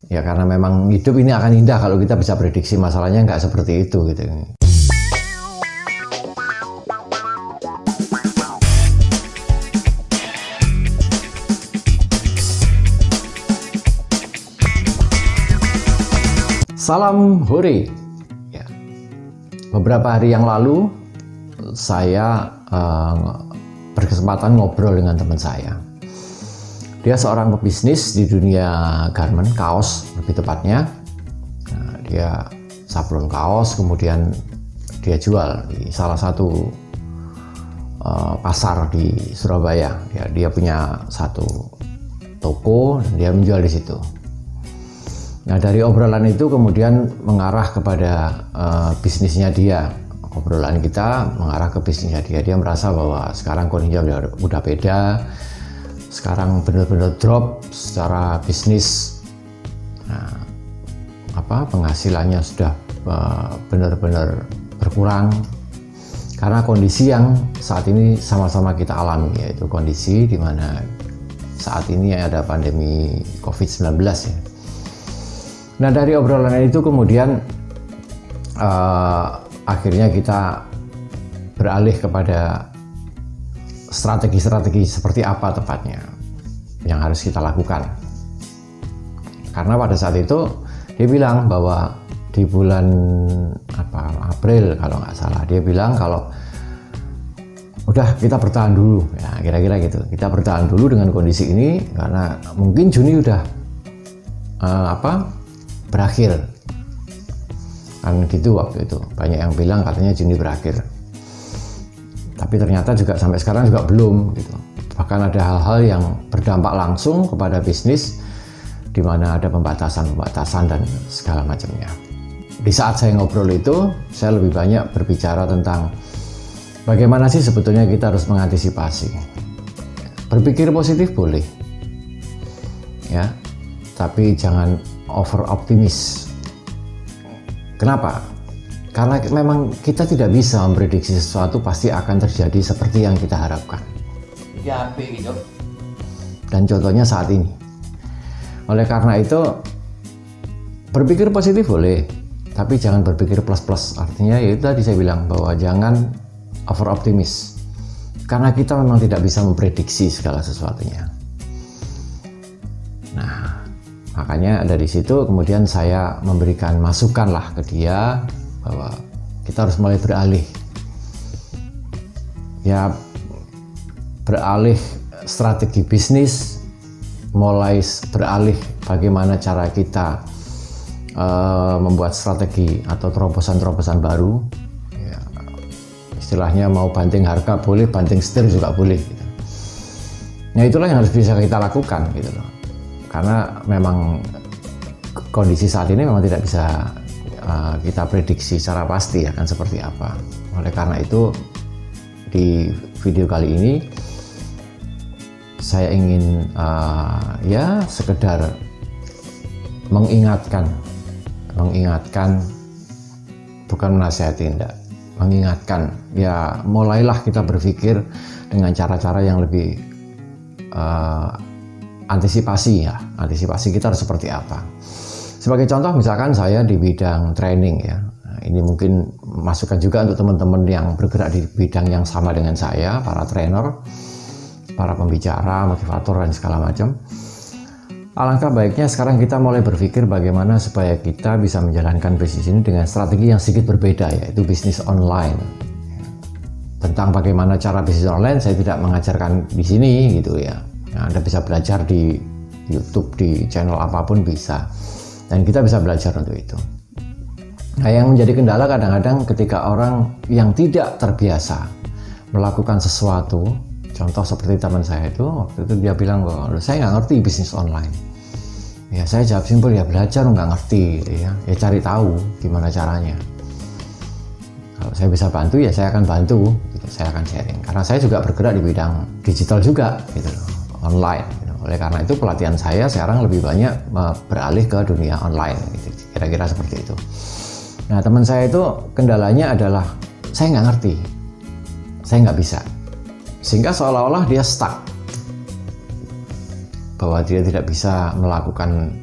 Ya karena memang hidup ini akan indah kalau kita bisa prediksi, masalahnya nggak seperti itu gitu. Salam hore. Ya. Beberapa hari yang lalu saya berkesempatan ngobrol dengan teman saya. Dia seorang pebisnis di dunia garment, kaos lebih tepatnya. Nah, dia sablon kaos, kemudian dia jual di salah satu pasar di Surabaya. Dia punya satu toko dan dia menjual di situ. Nah, dari obrolan itu kemudian mengarah kepada bisnisnya dia. Obrolan kita mengarah ke bisnisnya dia. Dia merasa bahwa sekarang kondisinya udah beda. Sekarang benar-benar drop secara bisnis. Nah, penghasilannya sudah benar-benar berkurang karena kondisi yang saat ini sama-sama kita alami, yaitu kondisi di mana saat ini ada pandemi COVID-19 ya. Nah, dari obrolan itu kemudian akhirnya kita beralih kepada strategi-strategi seperti apa tepatnya yang harus kita lakukan. Karena pada saat itu dia bilang bahwa di bulan April kalau nggak salah, dia bilang kalau udah kita bertahan dulu, ya kira-kira gitu. Kita bertahan dulu dengan kondisi ini karena mungkin Juni udah berakhir. Kan gitu waktu itu. Banyak yang bilang katanya Juni berakhir. Tapi ternyata juga sampai sekarang juga belum gitu. Bahkan ada hal-hal yang berdampak langsung kepada bisnis di mana ada pembatasan dan segala macamnya. Di saat saya ngobrol itu, saya lebih banyak berbicara tentang bagaimana sih sebetulnya kita harus mengantisipasi. Berpikir positif boleh. Ya. Tapi jangan over optimis. Kenapa? Karena memang kita tidak bisa memprediksi sesuatu pasti akan terjadi seperti yang kita harapkan. Ya, gitu. Dan contohnya saat ini. Oleh karena itu, berpikir positif boleh, tapi jangan berpikir plus-plus. Artinya ya itu tadi saya bilang bahwa jangan over optimis. Karena kita memang tidak bisa memprediksi segala sesuatunya. Nah, makanya dari situ kemudian saya memberikan masukan lah ke dia bahwa kita harus mulai beralih. Ya, beralih strategi bisnis, mulai beralih bagaimana cara kita membuat strategi atau terobosan-terobosan baru. Ya, istilahnya mau banting harga boleh, banting setir juga boleh. Gitu. Nah, itulah yang harus bisa kita lakukan gitu loh. Karena memang kondisi saat ini memang tidak bisa kita prediksi secara pasti akan seperti apa. Oleh karena itu di video kali ini saya ingin sekedar mengingatkan, bukan menasihati, mengingatkan. Ya, mulailah kita berpikir dengan cara-cara yang lebih antisipasi kita harus seperti apa. Sebagai contoh misalkan saya di bidang training ya. Nah, ini mungkin masukan juga untuk teman-teman yang bergerak di bidang yang sama dengan saya, para trainer, para pembicara, motivator dan segala macam. Alangkah baiknya sekarang kita mulai berpikir bagaimana supaya kita bisa menjalankan bisnis ini dengan strategi yang sedikit berbeda, yaitu bisnis online. Tentang bagaimana cara bisnis online saya tidak mengajarkan di sini gitu ya. Nah, Anda bisa belajar di YouTube, di channel apapun bisa. Dan kita bisa belajar untuk itu. Nah, yang menjadi kendala kadang-kadang ketika orang yang tidak terbiasa melakukan sesuatu, contoh seperti teman saya itu, waktu itu dia bilang bahwa saya nggak ngerti bisnis online. Ya, saya jawab simpel, ya belajar nggak ngerti, ya cari tahu gimana caranya. Kalau saya bisa bantu, ya saya akan bantu, gitu. Saya akan sharing. Karena saya juga bergerak di bidang digital juga, gitu loh, online. Gitu. Oleh karena itu pelatihan saya sekarang lebih banyak beralih ke dunia online, gitu. Kira-kira seperti itu. Nah, teman saya itu kendalanya adalah saya nggak ngerti, saya nggak bisa, sehingga seolah-olah dia stuck, bahwa dia tidak bisa melakukan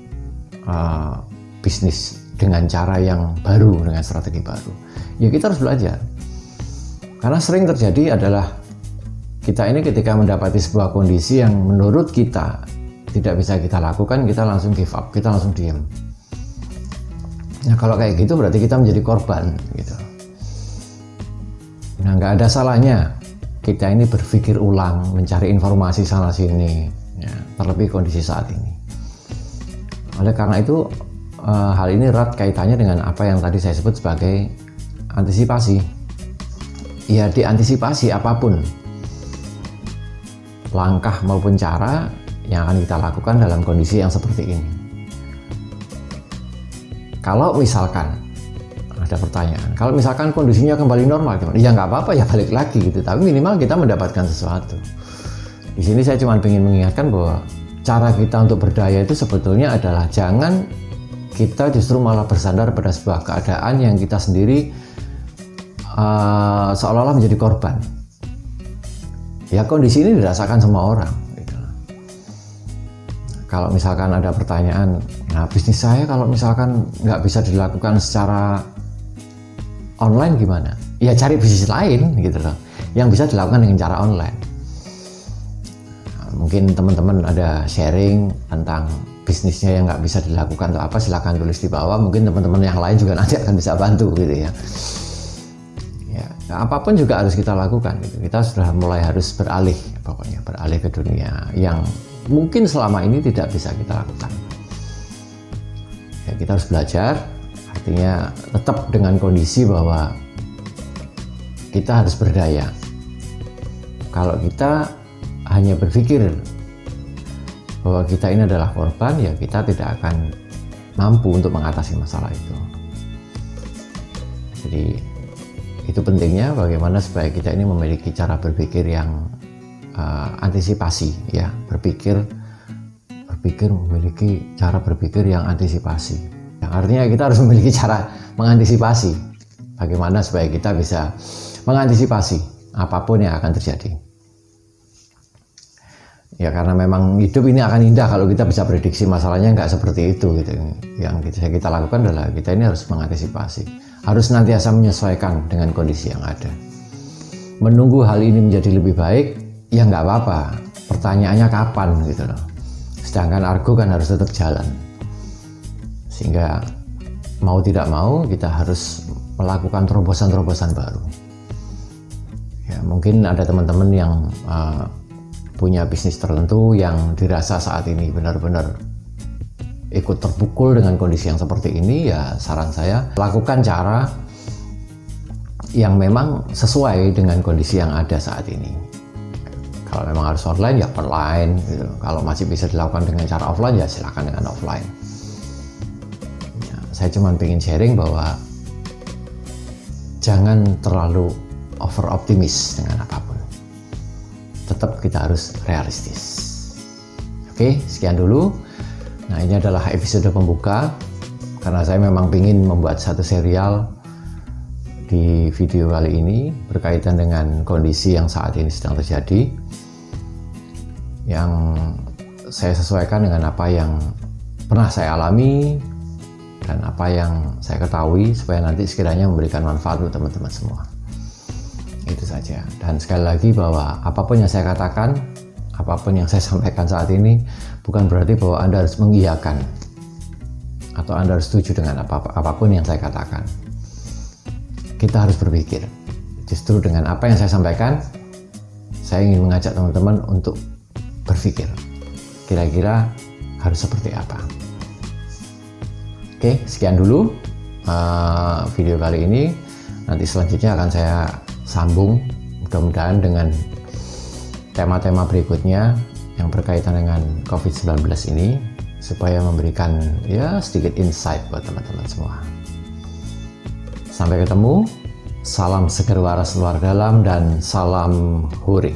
bisnis dengan cara yang baru, dengan strategi baru. Ya kita harus belajar. Karena sering terjadi adalah kita ini ketika mendapati sebuah kondisi yang menurut kita tidak bisa kita lakukan, kita langsung give up, kita langsung diam. Nah kalau kayak gitu berarti kita menjadi korban gitu. Nah nggak ada salahnya kita ini berpikir ulang, mencari informasi sana sini, ya, terlebih kondisi saat ini. Oleh karena itu hal ini erat kaitannya dengan apa yang tadi saya sebut sebagai antisipasi. Ya diantisipasi apapun langkah maupun cara yang akan kita lakukan dalam kondisi yang seperti ini. Kalau misalkan ada pertanyaan, kalau misalkan kondisinya kembali normal gimana? Ya nggak apa-apa, ya balik lagi gitu. Tapi minimal kita mendapatkan sesuatu. Di sini saya cuma ingin mengingatkan bahwa cara kita untuk berdaya itu sebetulnya adalah jangan kita justru malah bersandar pada sebuah keadaan yang kita sendiri seolah-olah menjadi korban. Ya kondisi ini dirasakan semua orang. Gitu. Kalau misalkan ada pertanyaan, nah bisnis saya kalau misalkan nggak bisa dilakukan secara online gimana? Ya cari bisnis lain gitu loh, yang bisa dilakukan dengan cara online. Nah, mungkin teman-teman ada sharing tentang bisnisnya yang nggak bisa dilakukan atau apa, silakan tulis di bawah. Mungkin teman-teman yang lain juga nanti akan bisa bantu gitu ya. Ya, apapun juga harus kita lakukan gitu. Kita sudah mulai harus beralih, pokoknya beralih ke dunia yang mungkin selama ini tidak bisa kita lakukan. Ya, kita harus belajar, artinya tetap dengan kondisi bahwa kita harus berdaya. Kalau kita hanya berpikir bahwa kita ini adalah korban, ya kita tidak akan mampu untuk mengatasi masalah itu. Jadi itu pentingnya bagaimana supaya kita ini memiliki cara berpikir yang antisipasi, ya berpikir memiliki cara berpikir yang antisipasi. Yang artinya kita harus memiliki cara mengantisipasi bagaimana supaya kita bisa mengantisipasi apapun yang akan terjadi. Ya karena memang hidup ini akan indah kalau kita bisa prediksi, masalahnya nggak seperti itu gitu. Yang kita lakukan adalah kita ini harus mengantisipasi, harus senantiasa menyesuaikan dengan kondisi yang ada. Menunggu hal ini menjadi lebih baik, ya nggak apa-apa. Pertanyaannya kapan gitu loh. Sedangkan Argo kan harus tetap jalan. Sehingga mau tidak mau kita harus melakukan terobosan-terobosan baru. Ya mungkin ada teman-teman yang punya bisnis tertentu yang dirasa saat ini benar-benar ikut terpukul dengan kondisi yang seperti ini, ya saran saya lakukan cara yang memang sesuai dengan kondisi yang ada saat ini. Kalau memang harus online ya online gitu. Kalau masih bisa dilakukan dengan cara offline ya silakan dengan offline. Ya, saya cuma ingin sharing bahwa jangan terlalu over optimis dengan apapun. Tetap kita harus realistis. Oke, sekian dulu. Nah ini adalah episode pembuka karena saya memang ingin membuat satu serial di video kali ini berkaitan dengan kondisi yang saat ini sedang terjadi, yang saya sesuaikan dengan apa yang pernah saya alami dan apa yang saya ketahui supaya nanti sekiranya memberikan manfaat untuk teman-teman semua. Itu saja. Dan sekali lagi bahwa apapun yang saya katakan, apapun yang saya sampaikan saat ini bukan berarti bahwa Anda harus mengiyakan atau Anda harus setuju dengan apapun yang saya katakan. Kita harus berpikir. Justru dengan apa yang saya sampaikan, saya ingin mengajak teman-teman untuk berpikir. Kira-kira harus seperti apa? Oke, sekian dulu video kali ini. Nanti selanjutnya akan saya sambung mudah-mudahan dengan tema-tema berikutnya yang berkaitan dengan COVID-19 ini supaya memberikan ya sedikit insight buat teman-teman semua. Sampai ketemu, salam seger waras luar dalam dan salam hore.